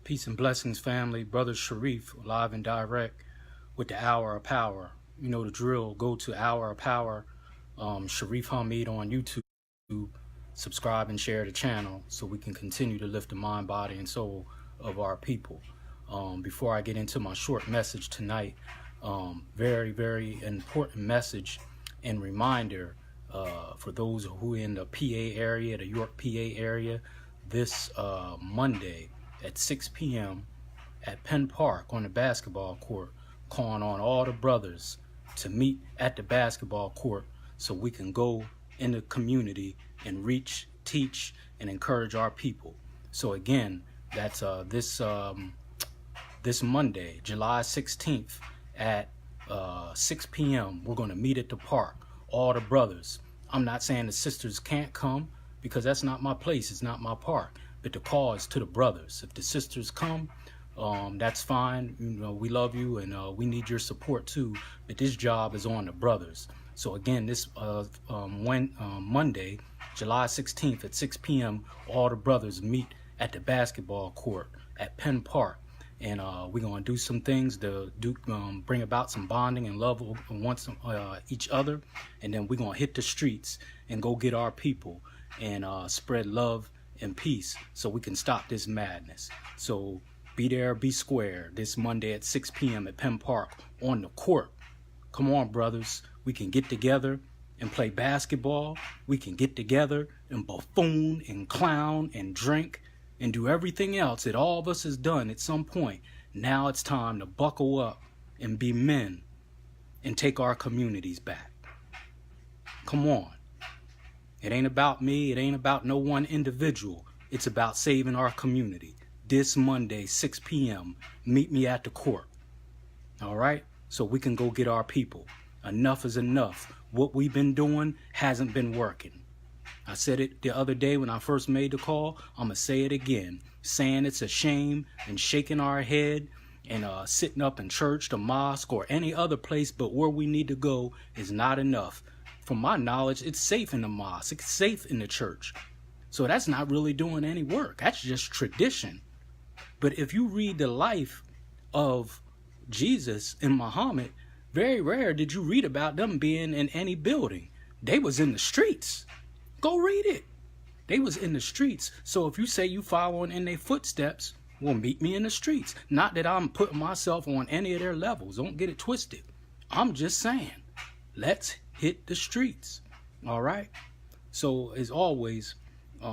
Peace and blessings, family. Brother Shareef, live and direct with the Hour of Power. You know the drill. Go to Hour of Power, Shareef Hamid on YouTube. Subscribe and share the channel so we can continue to lift the mind, body, and soul of our people. Before I get into my short message tonight, very, very important message and reminder for those who are in the PA area, the York, PA area, this Monday at 6 p.m. at Penn Park on the basketball court, calling on all the brothers to meet at the basketball court so we can go in the community and reach, teach, and encourage our people. So again, that's this Monday, July 16th at 6 p.m. We're going to meet at the park, all the brothers. I'm not saying the sisters can't come because that's not my place, it's not my park. But the call is to the brothers. If the sisters come, that's fine. You know, we love you and we need your support too. But this job is on the brothers. So again, this Monday, July 16th at 6 p.m., all the brothers meet at the basketball court at Penn Park. And we're going to do some things to bring about some bonding and love amongst each other. And then we're going to hit the streets and go get our people and spread love and peace so we can stop this madness. So be there, be square this Monday at 6 p.m. at Penn Park on the court. Come on, brothers. We can get together and play basketball. We can get together and buffoon and clown and drink and do everything else that all of us has done at some point. Now it's time to buckle up and be men and take our communities back. Come on. It ain't about me. It ain't about no one individual. It's about saving our community. This Monday, 6 p.m., meet me at the court. All right? So we can go get our people. Enough is enough. What we've been doing hasn't been working. I said it the other day when I first made the call. I'm going to say it again. Saying it's a shame and shaking our head and sitting up in church, the mosque, or any other place but where we need to go is not enough. From my knowledge, it's safe in the mosque. It's safe in the church. So that's not really doing any work. That's just tradition. But if you read the life of Jesus and Muhammad, very rare did you read about them being in any building. They was in the streets. Go read it. They was in the streets. So if you say you following in their footsteps, well, meet me in the streets. Not that I'm putting myself on any of their levels. Don't get it twisted. I'm just saying, let's hit the streets. All right? So as always,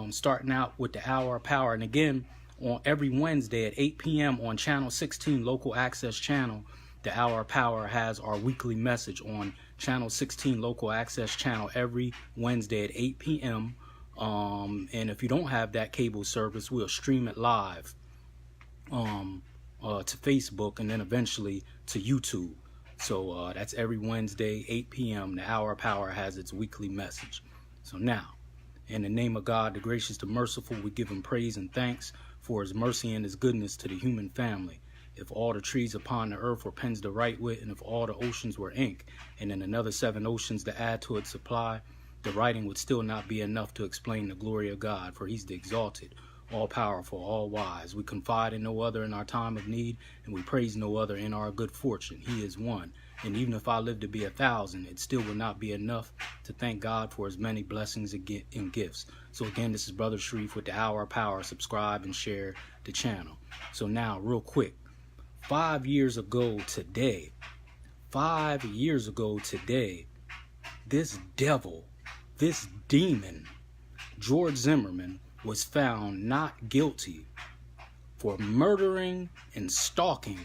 starting out with the Hour of Power. And again, on every Wednesday at 8 p.m. on Channel 16 Local Access Channel, the Hour of Power has our weekly message on Channel 16 Local Access Channel every Wednesday at 8 p.m. And if you don't have that cable service, we'll stream it live to Facebook and then eventually to YouTube. So that's every Wednesday, 8 p.m. The Hour of Power has its weekly message. So now, in the name of God, the gracious, the merciful, we give him praise and thanks for his mercy and his goodness to the human family. If all the trees upon the earth were pens to write with, and if all the oceans were ink, and then another 7 oceans to add to its supply, the writing would still not be enough to explain the glory of God, for he's the exalted, all-powerful, all-wise. We confide in no other in our time of need, and we praise no other in our good fortune. He is one. And even if I live to be 1,000, it still will not be enough to thank God for his many blessings and gifts. So again, this is Brother Shareef with the Hour of Power. Subscribe and share the channel. So now, real quick, 5 years ago today, this devil, this demon, George Zimmerman, was found not guilty for murdering and stalking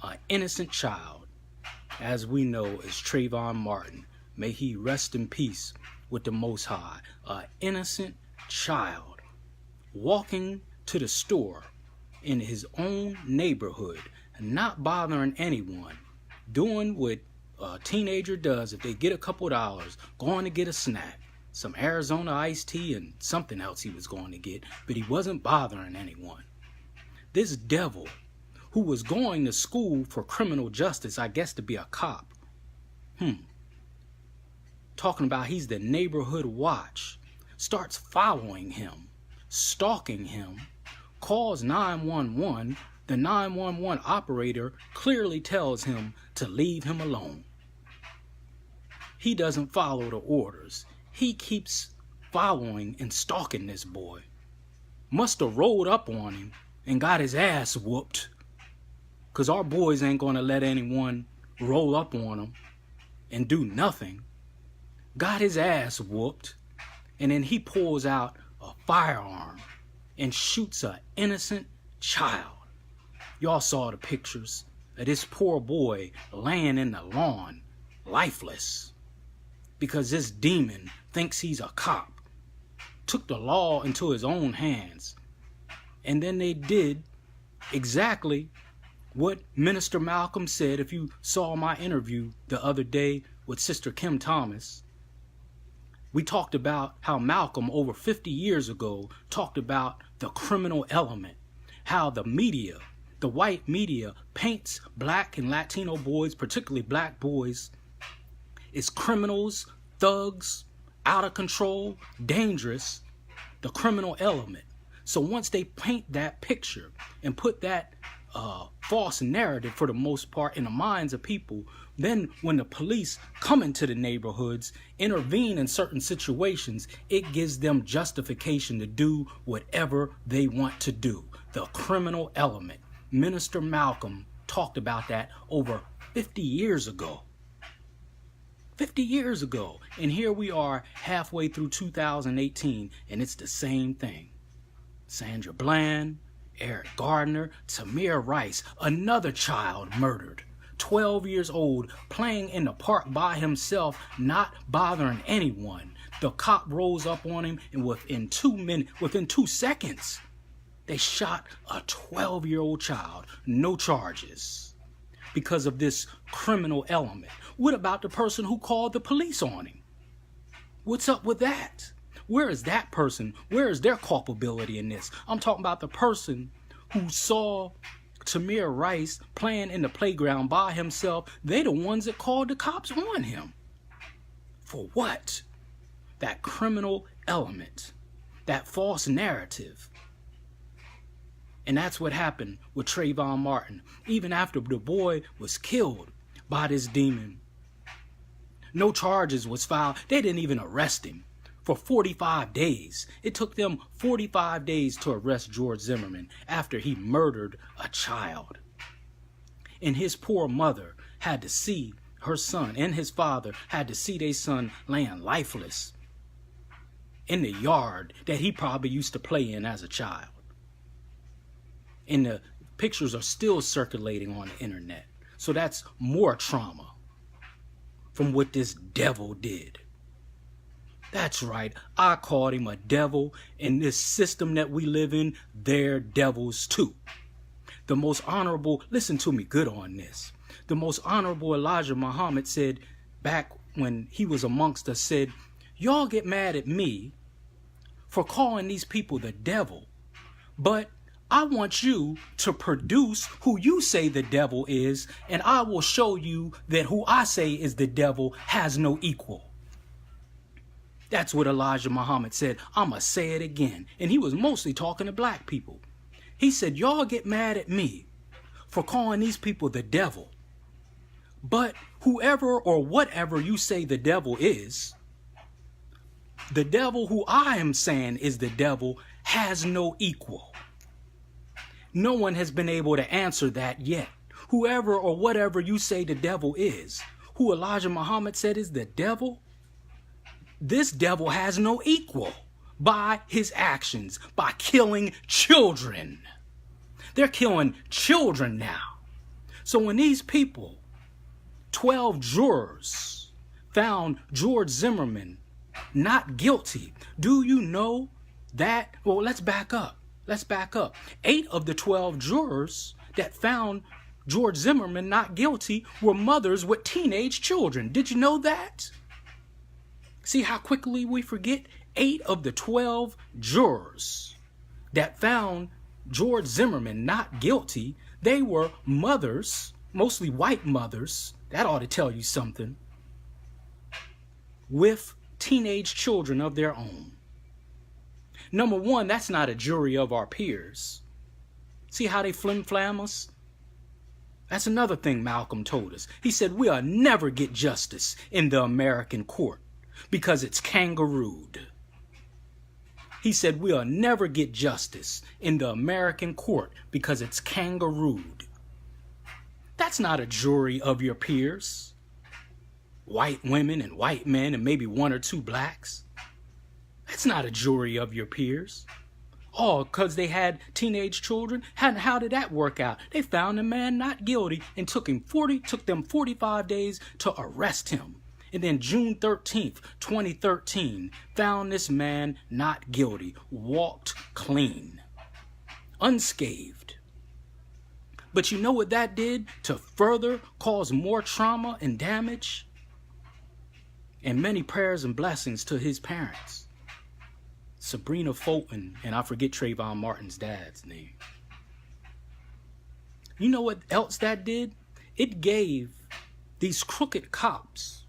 an innocent child. As we know, is Trayvon Martin. May he rest in peace with the Most High. An innocent child walking to the store in his own neighborhood, not bothering anyone, doing what a teenager does if they get a couple dollars, going to get a snack, some Arizona iced tea and something else he was going to get, but he wasn't bothering anyone. This devil, who was going to school for criminal justice, I guess to be a cop, talking about he's the neighborhood watch, starts following him, stalking him, calls 911, the 911 operator clearly tells him to leave him alone. He doesn't follow the orders. He keeps following and stalking this boy. Must have rolled up on him and got his ass whooped. Because our boys ain't going to let anyone roll up on him and do nothing. Got his ass whooped. And then he pulls out a firearm and shoots an innocent child. Y'all saw the pictures of this poor boy laying in the lawn, lifeless. Because this demon thinks he's a cop. Took the law into his own hands. And then they did exactly what Minister Malcolm said. If you saw my interview the other day with Sister Kim Thomas, we talked about how Malcolm over 50 years ago talked about the criminal element, how the media, the white media, paints black and Latino boys, particularly black boys, as criminals, thugs, out of control, dangerous, the criminal element. So once they paint that picture and put that false narrative for the most part in the minds of people, then when the police come into the neighborhoods, intervene in certain situations, it gives them justification to do whatever they want to do. The criminal element. Minister Malcolm talked about that over 50 years ago. 50 years ago. And here we are halfway through 2018, and it's the same thing. Sandra Bland, Eric Gardner, Tamir Rice, another child murdered. 12 years old, playing in the park by himself, not bothering anyone. The cop rolls up on him, and within 2 seconds, they shot a 12-year-old child. No charges. Because of this criminal element. What about the person who called the police on him? What's up with that? Where is that person? Where is their culpability in this? I'm talking about the person who saw Tamir Rice playing in the playground by himself. They the ones that called the cops on him. For what? That criminal element. That false narrative. And that's what happened with Trayvon Martin. Even after the boy was killed by this demon, no charges was filed. They didn't even arrest him for 45 days. It took them 45 days to arrest George Zimmerman after he murdered a child. And his poor mother had to see her son, and his father had to see their son laying lifeless in the yard that he probably used to play in as a child. And the pictures are still circulating on the internet. So that's more trauma from what this devil did. That's right. I called him a devil. In this system that we live in, they're devils too. The most honorable, listen to me good on this. The most honorable Elijah Muhammad said back when he was amongst us, said, y'all get mad at me for calling these people the devil, but I want you to produce who you say the devil is, and I will show you that who I say is the devil has no equal. That's what Elijah Muhammad said. I'ma say it again. And he was mostly talking to black people. He said, y'all get mad at me for calling these people the devil, but whoever or whatever you say the devil is, the devil who I am saying is the devil has no equal. No one has been able to answer that yet. Whoever or whatever you say the devil is, who Elijah Muhammad said is the devil, this devil has no equal by his actions, by killing children. They're killing children now. So when these people, 12 jurors, found George Zimmerman not guilty, do you know that? Well, let's back up. Let's back up. 8 of the 12 jurors that found George Zimmerman not guilty were mothers with teenage children. Did you know that? See how quickly we forget? 8 of the 12 jurors that found George Zimmerman not guilty, they were mothers, mostly white mothers. That ought to tell you something. With teenage children of their own. Number one, that's not a jury of our peers. See how they flim-flam us? That's another thing Malcolm told us. He said we'll never get justice in the American court because it's kangarooed. He said we'll never get justice in the American court because it's kangarooed. That's not a jury of your peers. White women and white men and maybe one or two blacks. That's not a jury of your peers. Oh, because they had teenage children? How did that work out? They found the man not guilty and took them 45 days to arrest him. And then June 13th, 2013, found this man not guilty, walked clean, unscathed. But you know what that did to further cause more trauma and damage? And many prayers and blessings to his parents. Sabrina Fulton, and I forget Trayvon Martin's dad's name. You know what else that did? It gave these crooked cops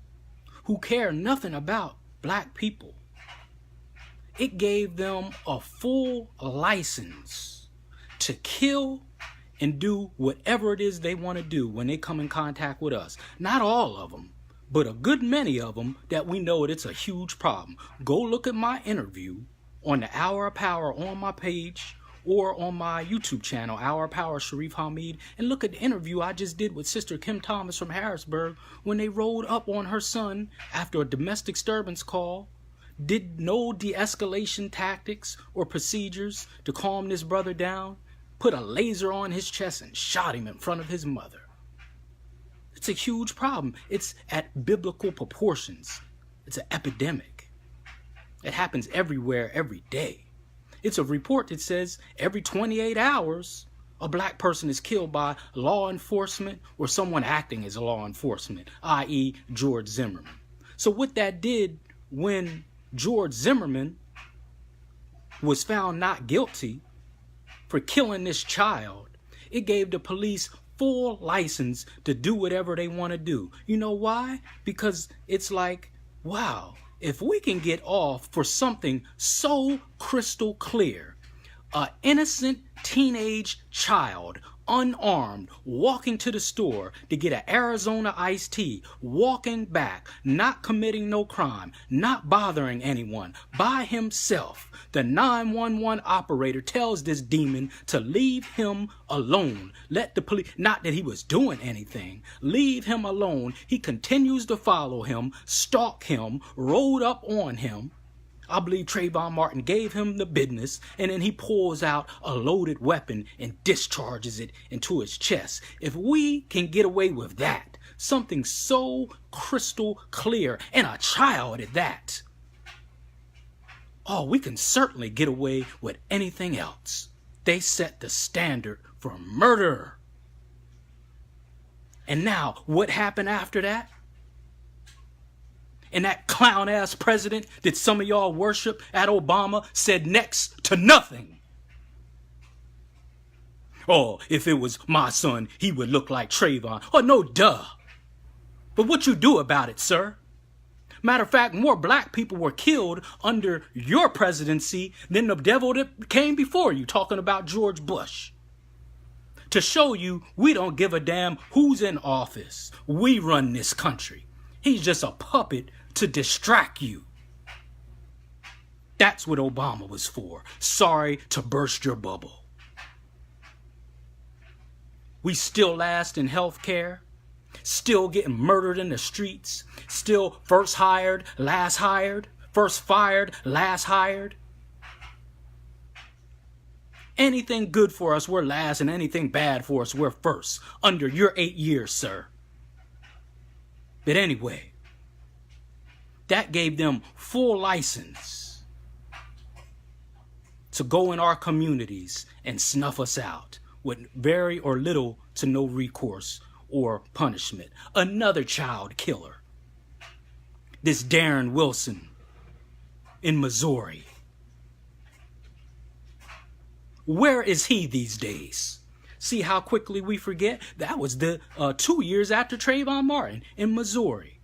who care nothing about black people, it gave them a full license to kill and do whatever it is they want to do when they come in contact with us. Not all of them, but a good many of them that we know it's a huge problem. Go look at my interview on the Hour of Power on my page or on my YouTube channel, Hour of Power Shareef Hamid, and look at the interview I just did with Sister Kim Thomas from Harrisburg when they rolled up on her son after a domestic disturbance call, did no de-escalation tactics or procedures to calm this brother down, put a laser on his chest and shot him in front of his mother. It's a huge problem. It's at biblical proportions. It's an epidemic. It happens everywhere, every day. It's a report that says every 28 hours, a black person is killed by law enforcement or someone acting as law enforcement, i.e. George Zimmerman. So what that did when George Zimmerman was found not guilty for killing this child, it gave the police full license to do whatever they want to do. You know why? Because it's like, wow, if we can get off for something so crystal clear, an innocent teenage child, unarmed, walking to the store to get an Arizona iced tea, walking back, not committing no crime, not bothering anyone, by himself. The 911 operator tells this demon to leave him alone. Let the police, not that he was doing anything, leave him alone. He continues to follow him, stalk him, rode up on him. I believe Trayvon Martin gave him the business, and then he pulls out a loaded weapon and discharges it into his chest. If we can get away with that, something so crystal clear, and a child at that, oh, we can certainly get away with anything else. They set the standard for murder. And now, what happened after that? And that clown-ass president that some of y'all worship at Obama said next to nothing. Oh, if it was my son, he would look like Trayvon. Oh, no, duh. But what you do about it, sir? Matter of fact, more black people were killed under your presidency than the devil that came before you, talking about George Bush. To show you we don't give a damn who's in office. We run this country. He's just a puppet to distract you. That's what Obama was for. Sorry to burst your bubble. We still last in healthcare, still getting murdered in the streets, still first hired, last hired, first fired, last hired. Anything good for us, we're last, and anything bad for us, we're first. Under your 8 years, sir. But anyway, that gave them full license to go in our communities and snuff us out with very or little to no recourse or punishment. Another child killer. This Darren Wilson in Missouri. Where is he these days? See how quickly we forget? That was the 2 years after Trayvon Martin in Missouri.